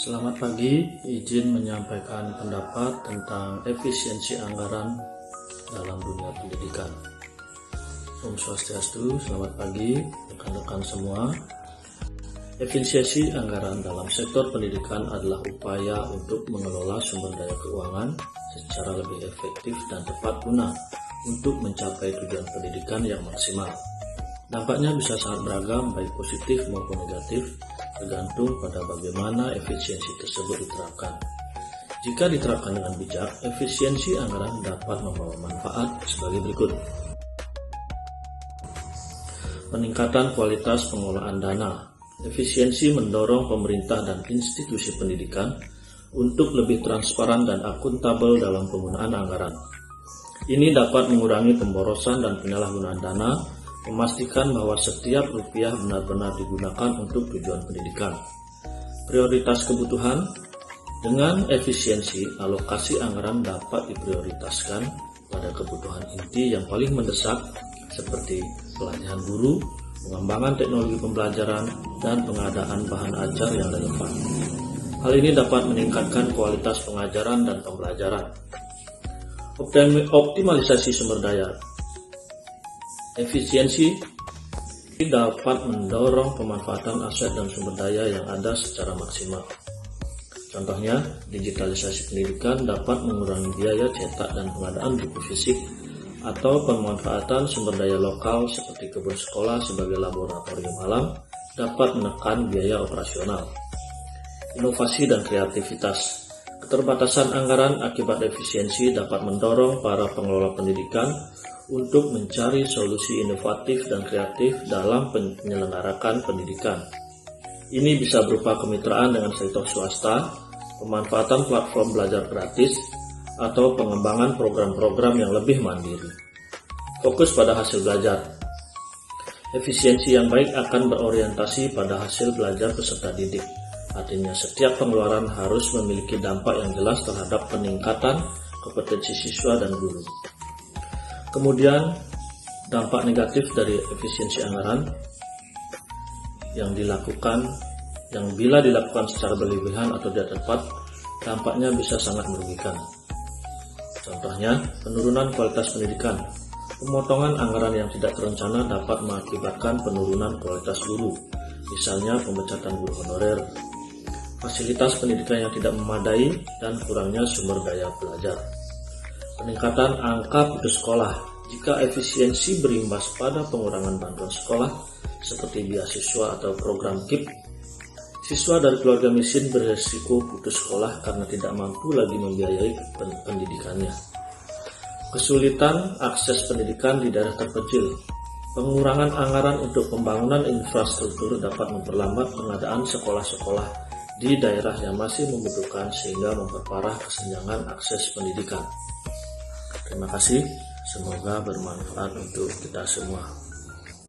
Selamat pagi, izin menyampaikan pendapat tentang efisiensi anggaran dalam dunia pendidikan. Om Swastiastu, selamat pagi rekan-rekan semua. Efisiensi anggaran dalam sektor pendidikan adalah upaya untuk mengelola sumber daya keuangan secara lebih efektif dan tepat guna untuk mencapai tujuan pendidikan yang maksimal. Dampaknya bisa sangat beragam, baik positif maupun negatif, tergantung pada bagaimana efisiensi tersebut diterapkan. Jika diterapkan dengan bijak, efisiensi anggaran dapat membawa manfaat sebagai berikut. Peningkatan kualitas pengelolaan dana. Efisiensi mendorong pemerintah dan institusi pendidikan untuk lebih transparan dan akuntabel dalam penggunaan anggaran. Ini dapat mengurangi pemborosan dan penyalahgunaan dana, memastikan bahwa setiap rupiah benar-benar digunakan untuk tujuan pendidikan. Prioritas kebutuhan. Dengan efisiensi, alokasi anggaran dapat diprioritaskan pada kebutuhan inti yang paling mendesak seperti pelatihan guru, pengembangan teknologi pembelajaran, dan pengadaan bahan ajar yang relevan. Hal ini dapat meningkatkan kualitas pengajaran dan pembelajaran. Optimalisasi sumber daya. Efisiensi dapat mendorong pemanfaatan aset dan sumber daya yang ada secara maksimal. Contohnya, digitalisasi pendidikan dapat mengurangi biaya cetak dan pengadaan buku fisik, atau pemanfaatan sumber daya lokal seperti kebun sekolah sebagai laboratorium alam dapat menekan biaya operasional. Inovasi dan kreativitas. Keterbatasan anggaran akibat efisiensi dapat mendorong para pengelola pendidikan untuk mencari solusi inovatif dan kreatif dalam menyelenggarakan pendidikan. Ini bisa berupa kemitraan dengan sektor swasta, pemanfaatan platform belajar gratis, atau pengembangan program-program yang lebih mandiri. Fokus pada hasil belajar. Efisiensi yang baik akan berorientasi pada hasil belajar peserta didik. Artinya setiap pengeluaran harus memiliki dampak yang jelas terhadap peningkatan kompetensi siswa dan guru. Kemudian, dampak negatif dari efisiensi anggaran yang bila dilakukan secara berlebihan atau tidak tepat, dampaknya bisa sangat merugikan. Contohnya, penurunan kualitas pendidikan. Pemotongan anggaran yang tidak terencana dapat mengakibatkan penurunan kualitas guru, misalnya pemecatan guru honorer, fasilitas pendidikan yang tidak memadai, dan kurangnya sumber daya belajar. Peningkatan angka putus sekolah. Jika efisiensi berimbas pada pengurangan bantuan sekolah seperti beasiswa atau program KIP, siswa dari keluarga miskin beresiko putus sekolah karena tidak mampu lagi membiayai pendidikannya. Kesulitan akses pendidikan di daerah terpencil. Pengurangan anggaran untuk pembangunan infrastruktur dapat memperlambat pengadaan sekolah-sekolah di daerah yang masih membutuhkan sehingga memperparah kesenjangan akses pendidikan. Terima kasih, semoga bermanfaat untuk kita semua.